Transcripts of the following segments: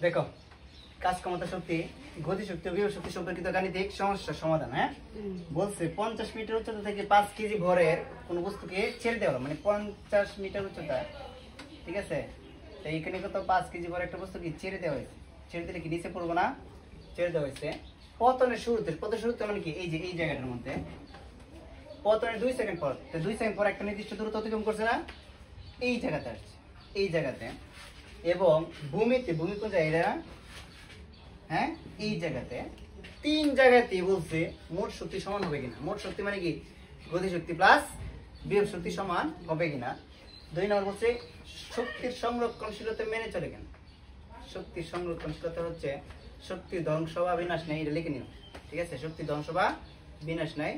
দেখো কাজ ক্ষমতা শক্তি গতি শক্তি ও বিভব শক্তি সম্পর্কিত গাণিতিক সমস্যার সমাধান। হ্যাঁ, বলছে 50 মিটার উচ্চতা থেকে 5 কেজি ভরের কোন বস্তুকে ছেড়ে দেওয়া হলো, মানে 50 মিটার উচ্চতা, ঠিক আছে। তো এইখানে কত 5 কেজি ভরের একটা বস্তুকে ছেড়ে দেওয়া হয়েছে। ছেড়ে দিলে কি নিচে পড়বো না? ছেড়ে দেওয়া হয়েছে পতনের শুরুতে। পতনের শুরুতে মানে কি এই যে এই জায়গাটার মধ্যে পতনের 2 সেকেন্ড পর, তো 2 সেকেন্ড পর একটা নির্দিষ্ট দূরত্ব অতিক্রম করছে না, এই জায়গাতে আসছে, এই জায়গাতে। এবং ভূমিতে, ভূমি কোন জায়গায়? হ্যাঁ, এই জায়গাতে। 3 জায়গাতে বলছে মোট শক্তি সমান হবে কিনা। মোট শক্তি মানে কি গতি শক্তি প্লাস বিভব শক্তি সমান হবে কিনা। 2 নম্বর বলছে শক্তির সংরক্ষণশীলতা মেনে চলে কিনা। শক্তির সংরক্ষণশীলতা হচ্ছে শক্তি ধ্বংস বা বিনাশ নেই, এটা লিখে নিও, ঠিক আছে। শক্তি ধ্বংস বা বিনাশ নাই,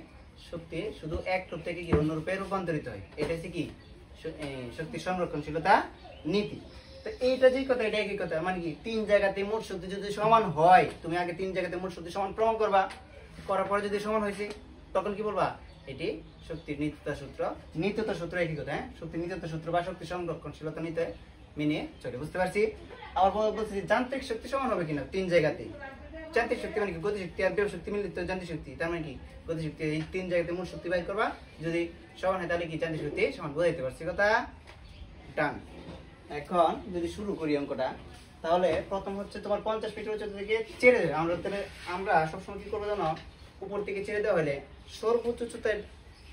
শক্তি শুধু এক রূপ থেকে কি অন্য রূপে রূপান্তরিত হয়, এটা হচ্ছে কি শক্তি সংরক্ষণশীলতা নীতি। তো এইটা যে কথা, এটা একই কথা, মানে কি 3 জায়গাতে মোট শক্তি যদি সমান হয়, তুমি আগে 3 জায়গাতে মোট শক্তি সমান প্রমাণ করবা, করার পরে যদি সমান হয়েছে তখন কি বলবা এটি শক্তির নিত্যতা সূত্র। নিত্যতা সূত্র একই কথা। হ্যাঁ, শক্তির নিত্যতা সূত্র বা শক্তি সংরক্ষণশীলতা নিতে মেনে চলে, বুঝতে পারছি। আবার বলছি যান্ত্রিক শক্তি সমান হবে কিনা 3 জায়গাতে। যান্ত্রিক শক্তি মানে কি গতি শক্তি আর বিভব শক্তি মিলিত যান্ত্রিক শক্তি, তার মানে কি গতি শক্তি, এই 3 জায়গাতে মোট শক্তি বাইর করবা, যদি সমান হয় তাহলে কি যান্ত্রিক শক্তি সমান। বুঝাইতে পারছি কথা? ডান। এখন যদি শুরু করি অঙ্কটা, তাহলে প্রথম হচ্ছে তোমার 50 মিটার উচ্চতা থেকে ছেড়ে দেবে। আমরা সবসময় কি করবো জানো, উপর থেকে ছেড়ে দেওয়া হলে সর্বোচ্চ উচ্চতায়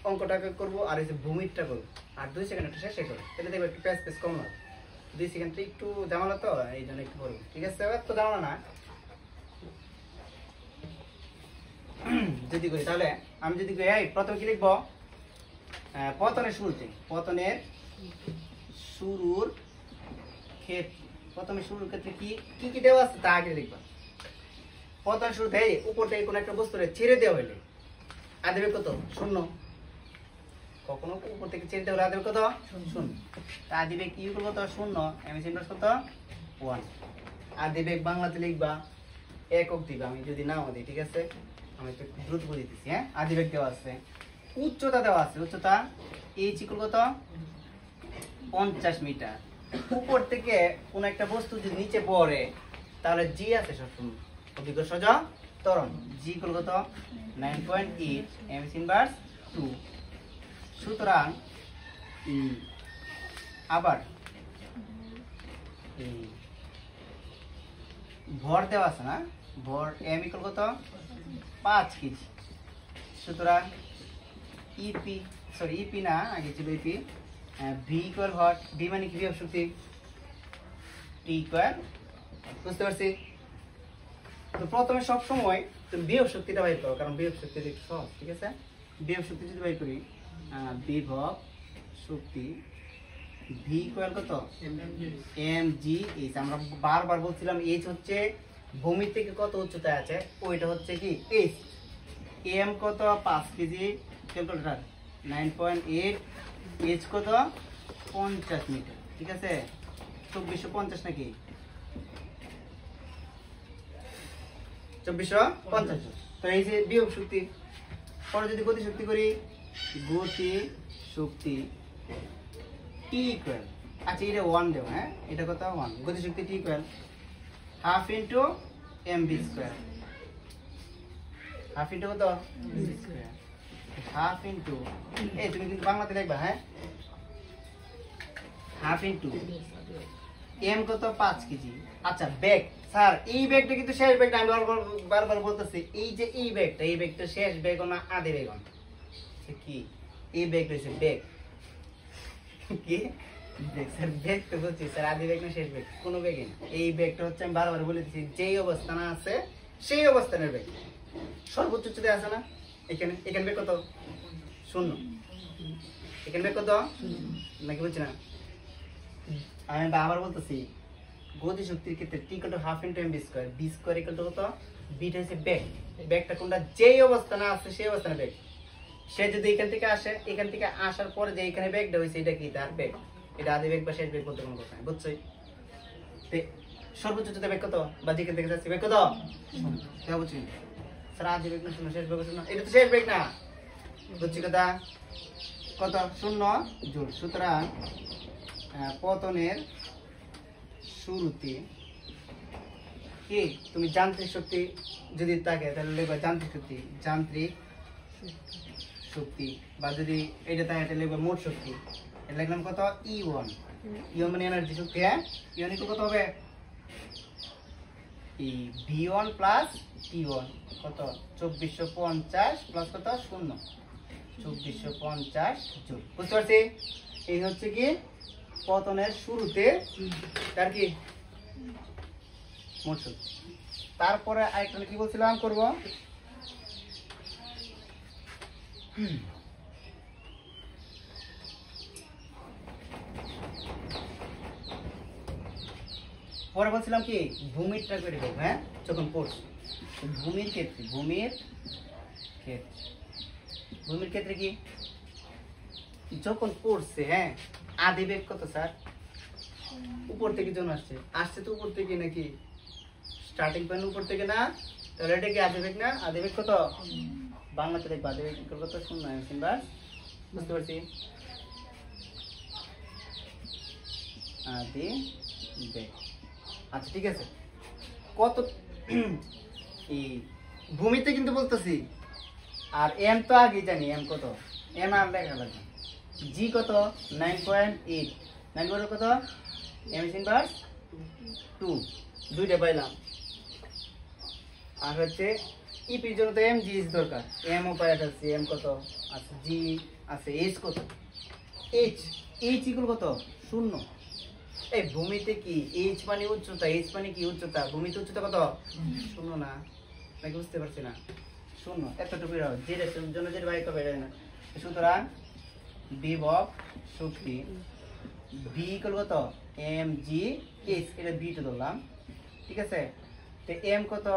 অঙ্কটাকে করবো, আর এই যে ভূমিটা করবো, আর 2 সেকেন্ড একটা শেষে করবো, তাহলে দেখবো একটু প্যাস কম হবে। 2 সেকেন্ডটা একটু জামালা, তো এই জন্য একটু করবো, ঠিক আছে। এবার তো জামালা না যদি করি, তাহলে আমি যদি করি প্রথমে কি লিখবো, পতনের শুরুতে, পতনের শুরুর ক্ষেত্রে, প্রথমে শুরুর ক্ষেত্রে কি কি কি দেওয়া আছে তা আগে লিখবা। পতনের শুরুতে উপর থেকে কোনো একটা বস্তু ছেড়ে দেওয়া হইলে আদেবে কত? 0। কখনো উপর থেকে ছেড়ে দেওয়া আদেবে কত? 0। তা আদিবে কি করবো? তো 0 এমএস ইনভার্স কত? 1। আদিবে বাংলাতে লিখবা, একক দিবা, আমি যদি নাও দিই, ঠিক আছে, আমি একটু দ্রুত বলে দিতেছি। হ্যাঁ, আদিবেগ দেওয়া আছে, উচ্চতা দেওয়া আছে, উচ্চতা এই চিকল কত? 50 মিটার। উপর থেকে কোন একটা বস্তু যদি নিচে পড়ে তাহলে জি আছে সবসময়, অভিজ্ঞ সোজা ত্বরণ, জি কত? 9.8 এমএস ইনভার্স 2। সুতরাং আবার ভর দেওয়া আছে না, ভর এম ইকুয়াল কত? 5 কেজি। সুতরাং ইপি, সরি ইপি না, আগে ছিল ইপি, ভি ইকুয়াল ভর, ভি মানে কি বিভব শক্তি, টি ইকুয়াল, বুঝতে পারছি। তো প্রথমে সব সময় তুমি বিভব শক্তিটা বাইর করো, কারণ বিভব শক্তি একটু সহজ, ঠিক আছে। বিভব শক্তি যদি বাইর করি, বিভব শক্তি ভি ইকুয়াল কত? M G H. আমরা বারবার বলছিলাম এইচ হচ্ছে ভূমি থেকে কত উচ্চতায় আছে, ওইটা হচ্ছে কি এইচ। এম কত? 5 কেজি, ক্যালকুলেটর 9.8, এইচ কত? 50 মিটার, ঠিক আছে। 2450 নাকি? 2450। তো এই যে বিভব শক্তি। পরে যদি গতি শক্তি করি, গতি শক্তি টি ইকুয়াল, আচ্ছা এটা 1 দেব। হ্যাঁ, এটা কত? 1। গতি শক্তি T equal half into M V square, half into কত? বি স্কোয়ার, হাফ ইন্টু, এই তুমি কিন্তু বাংলাতে লিখবা। হ্যাঁ, হাফ ইন্টু এম কত? 5 কেজি। আচ্ছা ব্যাগ, স্যার এই ব্যাগটা কিন্তু শেষ ব্যাগটা, আমি বারবার বলতেছি, এই যে এই ব্যাগটা, এই ব্যাগটা শেষ ব্যাগ না আধে ব্যাগ কি? এই ব্যাগ রয়েছে ব্যাগ কি ব্যাগ? স্যার ব্যাগ তো বলছি স্যার, আধে ব্যাগ না শেষ ব্যাগ? কোনো ব্যাগই না। এই ব্যাগটা হচ্ছে আমি বারবার বলে দিচ্ছি, যেই অবস্থানে আছে সেই অবস্থানের ব্যাগ। সর্বোচ্চ উচ্চতা আছে না এখানে, এখানে ব্যাগ কত? 0। এখানে ব্যাগ কত? নাকি বলছি না? আমি আবার বলতেছি, গতি শক্তির ক্ষেত্রে T equal to half into M V square, V square equal to কত? বিটা হচ্ছে ব্যাগ। ব্যাগটা কোনটা? যেই অবস্থানে আছে সেই অবস্থানে ব্যাগ। সে যদি এখান থেকে আসে, এখান থেকে আসার পরে যে এখানে ব্যাগটা হয়েছে, এটা কি তার ব্যাগ? এটা আদি ব্যাগ বা শেষ ব্যাগ বলতে কোনো কথা নাই, বুঝছই। সর্বোচ্চ উচ্চতা ব্যাগ কত? বা যেখান থেকে যাচ্ছে ব্যাগ কত? হ্যাঁ বুঝছি। স্যার আদি ব্যাগ না 0, শেষ ব্যাগ 0, এটা তো শেষ ব্যাগ না, বুঝছি কথা। কত? 0 জুল। সুতরাং পতনের শুরুতে কি তুমি যান্ত্রিক শক্তি যদি থাকে তাহলে লিখবা যান্ত্রিক শক্তি, যান্ত্রিক শক্তি, বা যদি এটা থাকে তাহলে লিখবা মোট শক্তি। এটা লিখলাম কত E1, E1 মানে এনার্জি শক্তি। হ্যাঁ, E1 কত হবে V1 প্লাস T1 কত 2450 প্লাস কত 0 2450 জুল। বুঝতে পারছি? এই হচ্ছে কি পতনের শুরুতে তার কি মোট শক্তি। তারপরে আরেকটা কি বলছিলাম করব, পরে বলছিলাম কি ভূমিরটা করে দেবো। হ্যাঁ, যখন পড়ছি ভূমির ক্ষেত্রে, ভূমির ক্ষেত্রে কি যখন পড়ছে, হ্যাঁ আদিবেগ কত স্যার? উপর থেকে জন আসছে, আসছে তো উপর থেকে নাকি স্টার্টিং পয়েন্ট উপর থেকে না, তাহলে এটা কি আদিবেগ না? আদিবেগ কত বাংলাতে দেখবো, আদিবেগ কত 0 সিম্বাস। বুঝতে পারছি? আদিবেগ। আচ্ছা ঠিক আছে, কত এই ভূমিতে কিন্তু বলতেছি, আর এম তো আগে জানি, এম কত, এম আর লেখা লাগবে। জি কত 9.8, 9 কত এম ইনভার্স 2, দুইটা পাইলাম। আর হচ্ছে ইপির জন্য তো এম জি ইজ দরকার, এম ও পাই আছে, এম কত আছে, জি আছে, এইচ কত, এইচ ইকুয়াল কত 0। এই ভূমিতে কি এইচ মানে উচ্চতা, এইচ মানে কি উচ্চতা, ভূমিতে উচ্চতা কত 0 না, নাকি বুঝতে পারছি না? 0 এতটুকু যেটা জন্য যেটা বাইক হবে না। সুতরাং বিভব শক্তি বি ইকুয়াল কত এম জি এইচ, এটা বি টা ধরলাম, ঠিক আছে। তো এম কত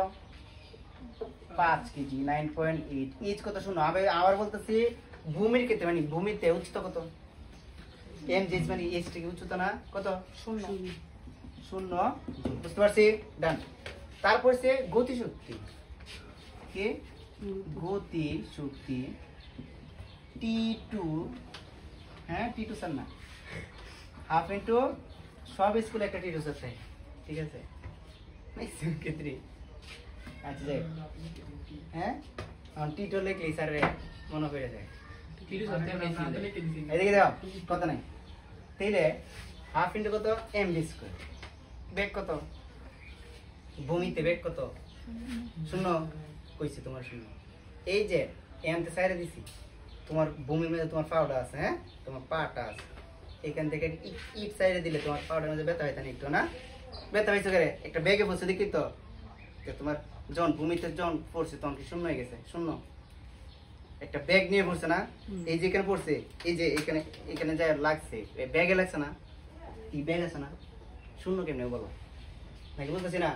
5 কেজি 9.8, এইচ কত 0। আবার বলতেছি ভূমির ক্ষেত্রে, মানে ভূমিতে উচ্চতা কত, এম জি এইচ মানে এইচ থেকে উচ্চতা না কত 0। বুঝতে পারছি? ডান। তারপর সে গতি শক্তি, কি গতি শক্তি T2, হ্যাঁ T2 স্যার না, হাফ ইন্টু সব স্কুলে একটা T2 স্যার চাই, ঠিক আছে? ক্ষেত্রে আচ্ছা যাই, হ্যাঁ T2 লিখলে স্যার মনে পড়ে যায়। এদিকে দাও, কথা নাই। তাইলে হাফ ইন্টু কত এম বি স্কোয়ার, বেগ কত ভূমিতে, বেগ কত 0 কইছি তোমার 0। এই যে এমতে সাইডে দিছি, তোমার ভূমির মধ্যে তোমার পাউডার আছে, হ্যাঁ তোমার পাটা আছে, এখান থেকে ইট সাইডে দিলে তোমার পাউডার মধ্যে ব্যথা হইতা না একটু, না ব্যথা হয়েছে করে একটা ব্যাগে পড়ছে দেখি তো, তোমার যখন ভূমিতে যখন পড়ছে তখন কি 0 হয়ে গেছে 0, একটা ব্যাগ নিয়ে পড়ছে না, এই যে এখানে পড়ছে, এই যে এখানে এখানে যা লাগছে ব্যাগে লাগছে না, কি ব্যাগ আছে না, 0 কেমনে বলো, নাকি বুঝতেছি না?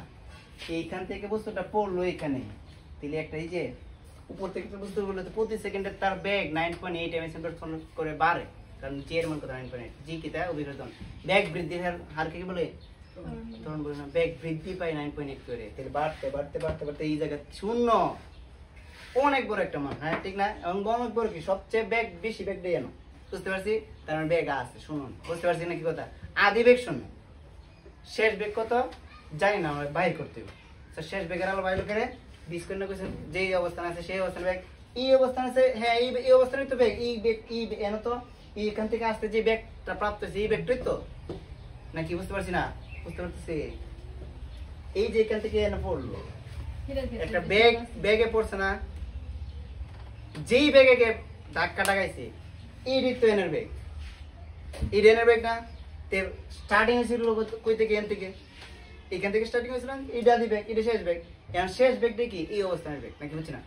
এইখান থেকে বস্তুটা পড়লো এখানে, তাহলে একটা এই যে উপর থেকে বস্তু বললো তো প্রতি সেকেন্ডে তার ব্যাগ 9.8 এমএসএম করে বাড়ে, কারণ জি এর মান কত 9.8, জি কি তা অভিরোধন, ব্যাগ বৃদ্ধির হার কি বলে তখন বলে না, ব্যাগ বৃদ্ধি পায় 9.8 করে, তাহলে বাড়তে বাড়তে বাড়তে বাড়তে এই জায়গা 0, অনেক বড় একটা মান, হ্যাঁ ঠিক না? এবং অনেক বড় কি সবচেয়ে ব্যাগ বেশি ব্যাগ দেয় না, বুঝতে পারছি? তার মানে ব্যাগ আছে, শুনুন বুঝতে পারছি না কি কথা? আদি বেগ 0, শেষ বেগ কত জানি না, আমরা বাইর করতে হবে। শেষ বেগের আলো বাইর করে বিস্কন্ন কইছে যে অবস্থান আছে সেই অবস্থান ব্যাগ, এই অবস্থান আছে, হ্যাঁ এই অবস্থানই তো ব্যাগ, এই ব্যাগ এই এন তো এইখান থেকে আসতে যে ব্যাগটা প্রাপ্ত হয়েছে এই ব্যাগটাই তো, নাকি বুঝতে পারছি না? বুঝতে পারতেছি? এই যে এখান থেকে এনে পড়লো একটা ব্যাগ, ব্যাগে পড়ছে না, যেই ব্যাগে ধাক্কা লাগাইছে এই তো এনের ব্যাগ, এই এনের ব্যাগ না, তে স্টার্টিং হয়েছিল কই থেকে, এখান থেকে, এখান থেকে স্টার্টিং হয়েছিল, এইটা দি ব্যাগ, এটা শেষ ব্যাগ, এখন শেষ ব্যাগটা কি এই অবস্থানের ব্যাগ, নাকি বুঝছি না?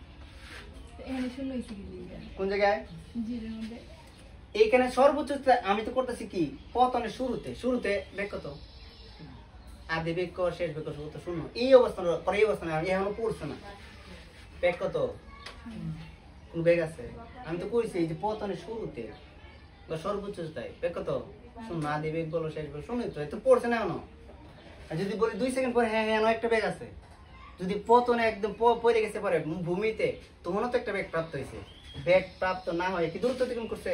কোন জায়গায় এইখানে সর্বোচ্চ আমি তো করতেছি কি পতনের শুরুতে, শুরুতে ব্যাগ কত আদি বেগ শেষ বেগ কত 0, এই অবস্থান পরে এই অবস্থানে এখনো পড়ছে না, ব্যাগ কত কোন ব্যাগ আছে? আমি তো কইছি এই যে পতনের শুরুতে বা সর্বোচ্চ তাই ব্যাগ কত 0, আদি বেগ বলো শেষ বেগ 0, তো এত পড়ছে না এখনো। আর যদি বলি 2 সেকেন্ড পরে হ্যাঁ হ্যাঁ একটা ব্যাগ আছে, যদি পতনে একদম পড়ে গেছে পরে ভূমিতে, তখনও তো একটা ব্যাগ প্রাপ্ত হয়েছে। ব্যাগ প্রাপ্ত না হয় কি দূরত্ব অতিক্রম করছে,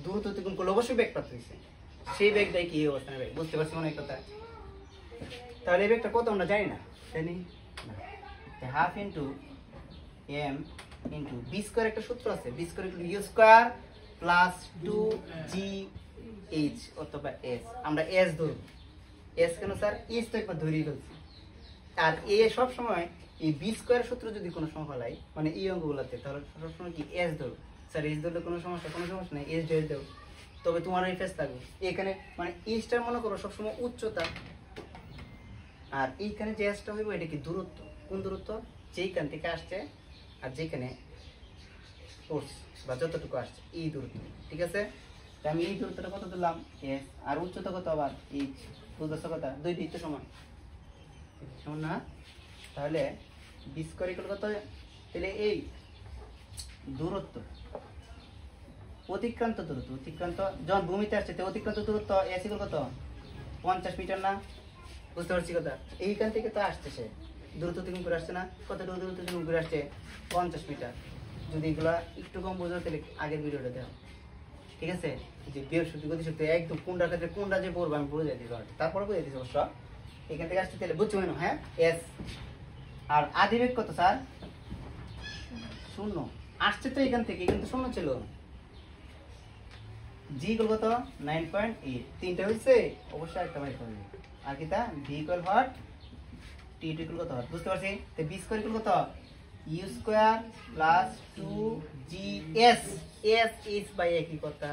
দূরত্ব অতিক্রম করলে অবশ্যই ব্যাগ প্রাপ্ত হয়েছে, সেই ব্যাগটাই কি এই অবস্থানে ব্যাগ। বুঝতে পারছি মনে কথা? তাহলে এই বেগটা কত আমরা জানি না, জানি না। Half into M into V square একটা সূত্র আছে, V square equal U square plus 2gh অথবা এস। আমরা এস ধরব, এস কেন স্যার, এস তো একবার ধরেই ফেলছি। আর এ সব সময় এই বি স্কোয়ার সূত্র যদি কোনো সময় ফেলাই মানে এই অঙ্কগুলোতে, তাহলে সবসময় কি এস ধরো। স্যার এস ধরলে কোনো সমস্যা, কোনো সমস্যা নেই, এস ধরে দেবো, তবে তোমার এই ফেস থাকবে এখানে। মানে এসটার মনে করো সবসময় উচ্চতা, আর এইখানে যে এসটা হইব এটা কি দূরত্ব। কোন দূরত্ব, যেইখান থেকে আসছে আর যেখানে পড়ছে বা যতটুকু আসছে এই দূরত্ব, ঠিক আছে। তা আমি এই দূরত্বটা কত দিলাম এস, আর উচ্চতা কত আবার এইচ, বুঝতেছো কথা, দুইটাই তো সমান সমান না। তাহলে বি স্কয়ার ইকুয়াল কত, তাহলে এই দূরত্ব অতিক্রান্ত দূরত্ব, অতিক্রান্ত যখন ভূমিতে আসছে তো অতিক্রান্ত দূরত্ব এস ইকুয়াল কত 50 মিটার না, বুঝতে পারছি কথা। এইখান থেকে তো আসছে সে দূরত্ব অতিক্রম করে আসছে না, কত দূরত্ব অতিক্রম করে আসছে 50 মিটার। যদি এগুলা একটু কম বোঝো তাহলে আগের ভিডিওটা দেখো, ঠিক আছে। যে বিয়োগ শক্তি গতি শক্তি একদম কোনটার ক্ষেত্রে কোনটা যে পড়বো আমি বুঝে দিতে পারবো, তারপরে বুঝে দিচ্ছি অবশ্য। এখান থেকে আসছে তাহলে বুঝছো না, হ্যাঁ এস। আর আদিবেগ কত স্যার, শূন্য আসছে তো এখান থেকে, কিন্তু শূন্য ছিল। জি ইকুয়াল কত 9.8, তিনটা হয়েছে অবশ্যই একটা বাইর করবে। আর কি তা V equal what, T equal কত, বুঝতে পারছি। তো বি স্কয়ার ইকুয়াল কত U square plus 2gh, S is by একই কথা।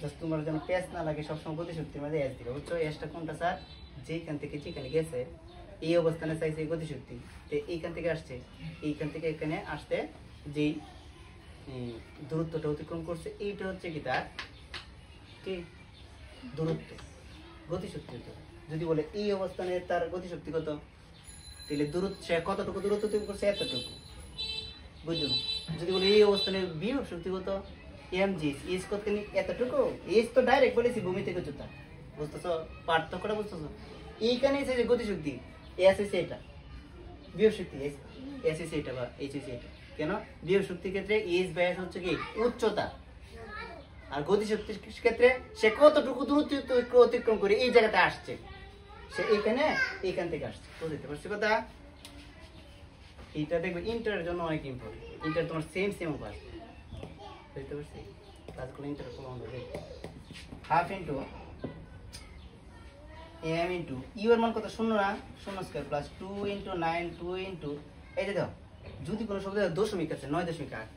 জাস্ট তোমার যেন পেস না লাগে সবসময় গতি শক্তির মধ্যে এস দিবে, বুঝছো। এসটা কোনটা স্যার, যেখান থেকে যেখানে গেছে এই অবস্থানে চাইছে গতি শক্তি, তো এইখান থেকে আসছে, এইখান থেকে এখানে আসতে যেই দূরত্বটা অতিক্রম করছে এইটা হচ্ছে কি তার কি দূরত্ব, গতিশক্তি। যদি বলে এই অবস্থানে তার গতিশক্তি কত, তাহলে দূরত্ব সে কতটুকু দূরত্ব অতিক্রম করছে এতটুকু, বুঝছো। যদি বলে এই অবস্থানে বিভব শক্তি কত এমজি, এস কত এতটুকু, এস তো ডাইরেক্ট বলেছি ভূমি থেকে উচ্চতা, বুঝতেছো পার্থক্যটা, বুঝতেছো। এইখানে এসে যে গতিশক্তি এস এসে এটা, বিভব শক্তি এস এসে এটা বা এইচ এসে এটা, কেন বিভব শক্তির ক্ষেত্রে এস বাই এস হচ্ছে কি উচ্চতা, আর গতি শক্তির ক্ষেত্রে সে কতটুকু দূরত্ব অতিক্রম করে এই জায়গাতে আসছে, সে এইখানে এইখান থেকে আসছে, বুঝতে পারছি কথা। এইটা দেখবে ইন্টারের জন্য অনেক ইম্পর্টেন্ট, ইন্টার তোমার সেম অঙ্ক আসবে, বুঝতে পারছি। ক্লাসগুলো ইন্টার কোন অঙ্ক হবে, half into M into U এর মান কত শূন্য না, শূন্য স্কয়ার প্লাস 2 ইন্টু 9 2 ইন্টু এই যে দাও, যদি কোনো শব্দ দশমিক আছে 9.8,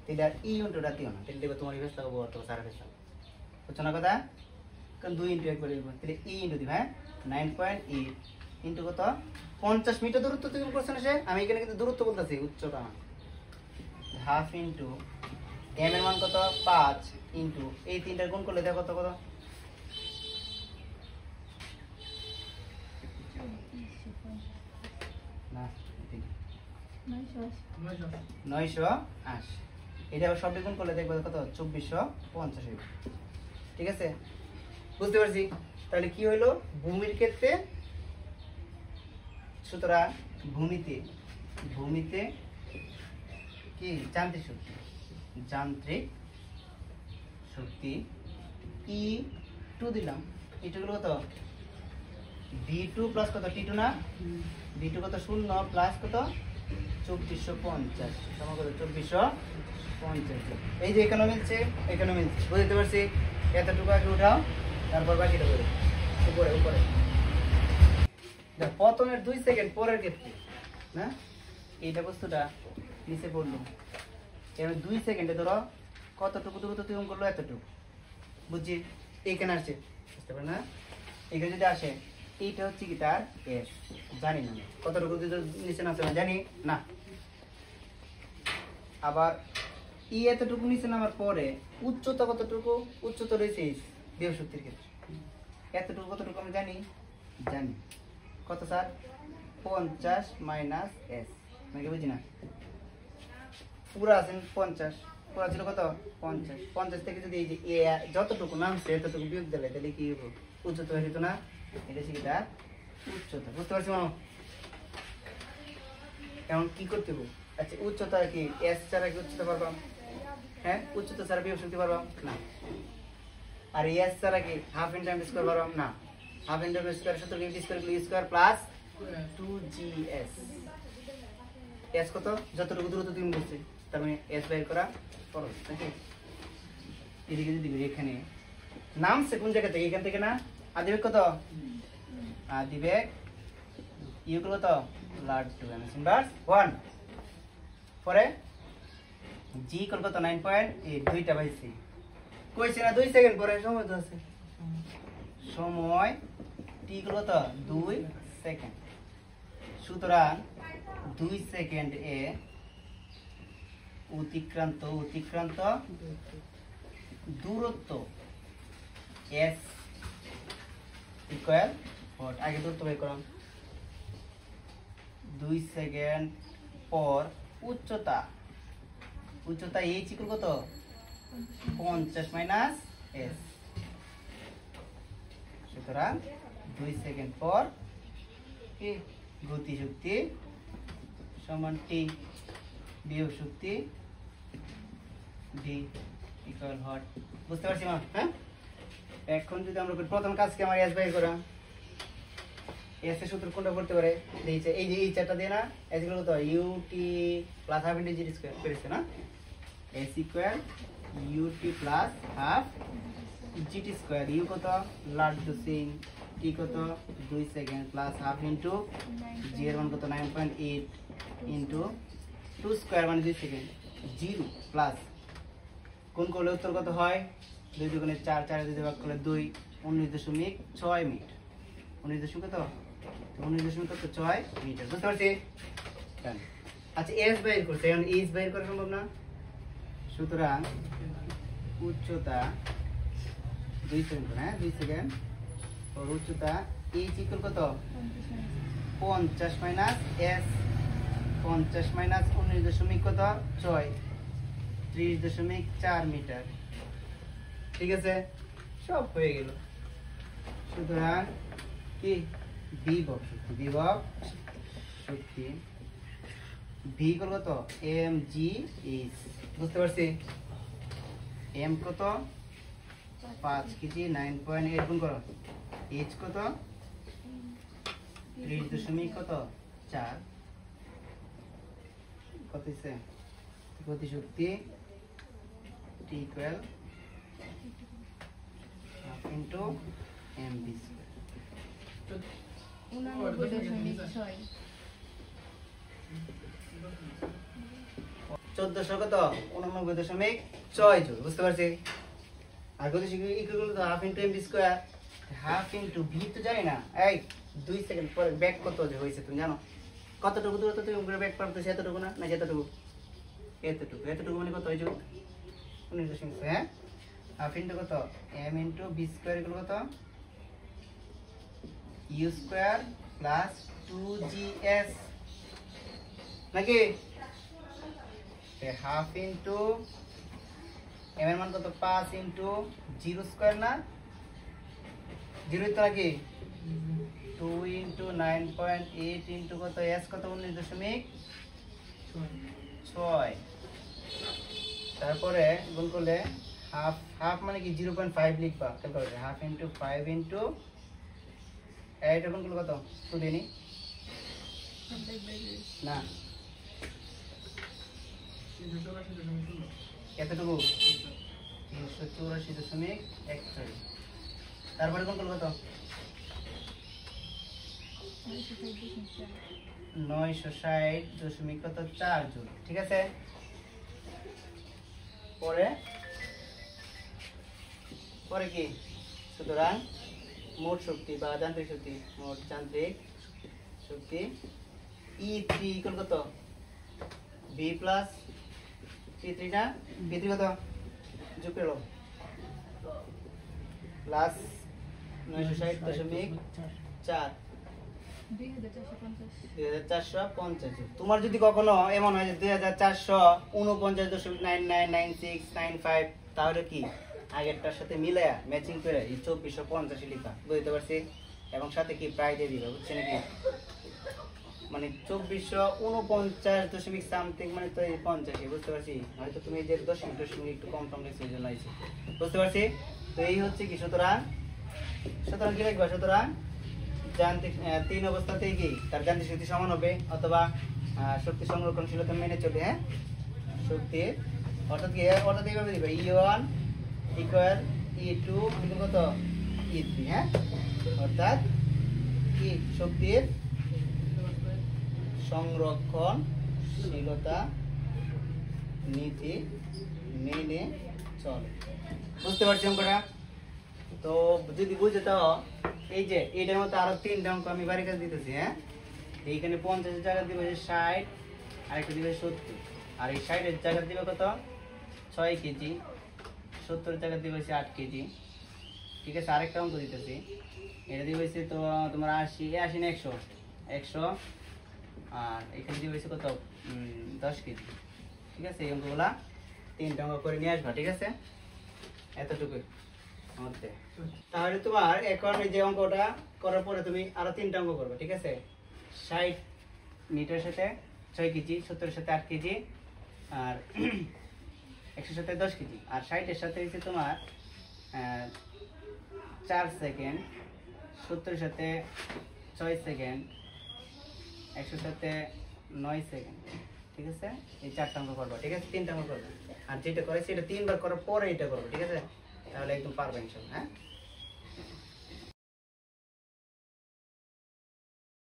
তাহলে আর ই ইন্টুটা দিও না, তাহলে দেখবে তোমার ফেস লাগবো অথবা সারা ফেস লাগবে, বুঝছো না কথা। কারণ 2 ইন্টু একবার লিখবো, তাহলে ই ইন্টু দিবে, হ্যাঁ 9.8 ইন্টু কত 50 মিটার দূরত্ব অতিক্রম করছে না সে, আমি এখানে কিন্তু দূরত্ব বলতেছি উচ্চতা, হাফ ইন্টু এম এর মান কত 5 ইন্টু এই তিনটার গুণ করলে দেখো কত কত, না 980, এটা আবার সব গুণ করলে দেখবো কত 2450, ঠিক আছে, বুঝতে পারছি। তাহলে কি হইলো ভূমির ক্ষেত্রে, সুতরাং ভূমিতে কি যান্ত্রিক শক্তি ই টু দিলাম, ইটু গুলো কত ভি2 প্লাস কত টি2 না, ভি2 কত 0 প্লাস কত 2450 সমান কত 2450, এই যে এখানে মিলছে এখানে মিলছে, বুঝতে পারছি। এতটুকু আগে উঠাও, তারপর বাকিটা করে উপরে উপরে পতনের 2 সেকেন্ড পরের ক্ষেত্রে না, এইটা বস্তুটা নিচে পড়লো, এবার 2 সেকেন্ডে ধরো কতটুকু দূরত্ব অতিক্রম করলো এতটুকু, বুঝছি। এইখানে আসছে, বুঝতে পারে না, এখানে যদি আসে এইটা হচ্ছে কি তার এস, জানি না কতটুকু নিচে নামছে জানি না। আবার ই এতটুকু নিচে নামার পরে উচ্চতা কতটুকু, উচ্চতা রয়েছে বিভব শক্তির ক্ষেত্রে এতটুকু, কতটুকু আমি জানি কত স্যার 50 মাইনাস এস, নাকি বুঝি না, পুরা আছেন 50, পুরা ছিল কত 50 থেকে যদি এই যে যতটুকু নামছে এতটুকু বিয়োগ দিলে তাহলে কি হবো উচ্চতা হয়ে যেত না, এটা হচ্ছে এটা উচ্চতা, বুঝতে পারছি মামা। এখন কি করতে হবে, আচ্ছা উচ্চতা কি এস ছাড়া কি উচ্চতা পারবাম, হ্যাঁ উচ্চতা ছাড়া বিভব শক্তি পারবাম না, আর এস ছাড়া কি হাফ ইন্টু এম স্কয়ার পারবাম না, হাফ ইন্টু স্কয়ার সূত্র কি square plus square plus 2gs s কত যতটুকু দূরত্ব তুমি বলছি তার মানে s বের করা খরচ নাকি এদিকে যদি দিবি এখানে নামছে কোন জায়গা থেকে এখান থেকে না আদিবেগ কত আদিবেগ ইকুয়াল কত লগ 2 এমএস ইনভার্স 1 পরে g ইকুয়াল কত 9.8 দুইটা পাইছি কইছে না 2 সেকেন্ড পরে সময় তো আছে সময় t ইকুয়াল কত 2 সেকেন্ড সুতরাং 2 সেকেন্ড এ অতিক্রান্ত দূরত্ব s ইকুয়াল what আগে দূরত্ব বের করলাম 2 সেকেন্ড পর উচ্চতা h ইকুয়াল কত 50 মাইনাস s সুতরাং 2 সেকেন্ড পর কি গতিশক্তি সমান t বিয়োগ শক্তি d ইকুয়াল হট বুঝতে পারছি মা হ্যাঁ এখন যদি আমরা প্রথম কাজকে আমার s বের করা s এর সূত্র কোনটা করতে পারে দিয়েছে এই যে এই চারটা দিয়ে না s ইকুয়াল কত ut plus half into g square করেছে না s equal ut plus half gt square u কত লার্জ ডোসিং t কত 2 second plus half into g এর মান কত 9.8 ইনটু 2 স্কয়ার মানে 2 সেকেন্ড 0 প্লাস কোন করলে উত্তর কত হয় 2 দুগুণে 4 4 দিয়ে ভাগ করলে 2 19.6 মিনিট 19 কত 19.6 মিটার বুঝতে পারছি আচ্ছা s বের করতে এখন h বের করা সম্ভব না সুতরাং উচ্চতা 2 সেকেন্ড হ্যাঁ 2 সেকেন্ড और উচ্চতা h ইকুয়াল কত 50 মাইনাস s 50 মাইনাস 19 কত 6 30.4 মিটার ঠিক আছে সব হয়ে গেল সুতরাং কি বিভব শক্তি v ইকুয়াল কত mg h বুঝতে পারছি m কত 5 কেজি 9.8 গুণ করো h কত 30 কত 4 কত হইছে গতি শক্তি t equal half into mv square 1400 কত 89.6 জুল বুঝতে পারছি আর গতি শক্তি equal to half into mv square half into v তো জানি না এই 2 সেকেন্ড পরে ব্যাক কত যে হইছে তুমি জানো কতটুকু দূরত্ব তুমি উপরে ব্যাক পারতে সেতটুকু না না যেতটুকু এতটুকু মানে কত হইছে 19 হ্যাঁ হাফ ইনটু কত m into v square equal কত u স্কয়ার প্লাস 2gs নাকি হাফ ইনটু m এর মান কত 5 ইনটু 0 স্কয়ার না 0 তো নাকি 2 ইনটু 9.8 ইনটু কত s কত 19.6 তারপরে গুণ করলে হাফ মানে কি 0.5 লিখবা ক্যালকুলেটরে হাফ ইনটু 5 ইনটু এইটা গুণ করলে কত তো দেনি না এতটুকু 384.41 তারপরে কোন করব কত 960 কত 4 জুল ঠিক আছে পরে কি সুতরাং মোট শক্তি বা যান্ত্রিক শক্তি E3 ইকুয়াল কত V প্লাস T3 না V3 কত যোগ করে নাও প্লাস 960.4 2450 তোমার যদি কখনো এমন হয় যে 2449.999695 তাহলে কি আগেরটার সাথে মিলায়া ম্যাচিং করে এই 2450 লিখা বুঝতে পারছি এবং সাথে কি প্রায় দিয়ে দিবা বুঝছেন নাকি মানে 2449 সামথিং মানে তো এই 50 বুঝতে পারছি হয়তো তুমি যে 10 মিনিট একটু কম লিখছো এই জন্য আইছি বুঝতে পারছি তো এই হচ্ছে কি সুতরাং সুতরাং কি লিখবা? সুতরাং যান্ত্রিক 3 অবস্থাতেই কি তার যান্ত্রিক শক্তি সমান হবে, অথবা শক্তি সংরক্ষণশীলতা মেনে চলে। হ্যাঁ, শক্তি অর্থাৎ কি, অর্থাৎ এইভাবে দিবে E1 ইকুয়াল E2 ইকুয়াল কত E3। হ্যাঁ, অর্থাৎ কি শক্তির সংরক্ষণশীলতা নীতি মেনে চলে। বুঝতে পারছি অঙ্কটা? তো যদি বুঝে তো এই যে এটার মতো আরো 3টা অঙ্ক আমি বাড়ির কাছে দিতেছি। হ্যাঁ, এইখানে 50 এর জায়গা দিবে 60, আর একটা দিবে 70, আর এই 60 এর জায়গা দিবে কত 6 কেজি, 70 এর জায়গা দিবে 8 কেজি। ঠিক আছে, আরেকটা অঙ্ক দিতেছি, এটা দিবে তো তোমার 80 না 100, আর এখানে দিবে কত 10 কেজি। ঠিক আছে, এই অঙ্কগুলা 3টা অঙ্ক করে নিয়ে আসবা। ঠিক আছে, এতটুকুই মধ্যে। তাহলে তোমার এখন এই যে অঙ্কটা করার পরে তুমি আরো 3টা অঙ্ক করবে। ঠিক আছে, 60 মিটারের সাথে 6 কেজি, 70 এর সাথে 8 কেজি, আর 100 এর সাথে 10 কেজি, আর 60 এর সাথে হচ্ছে তোমার 4 সেকেন্ড, 70 এর সাথে 6 সেকেন্ড, 100 এর সাথে 9 সেকেন্ড। ঠিক আছে, এই 4টা অঙ্ক করবা। ঠিক আছে, 3টা অঙ্ক করবে, আর যেটা করে সেটা 3বার করার পরে এটা করবে। ঠিক আছে, তাহলে একদম পারবে ইনশাআল্লাহ। হ্যাঁ।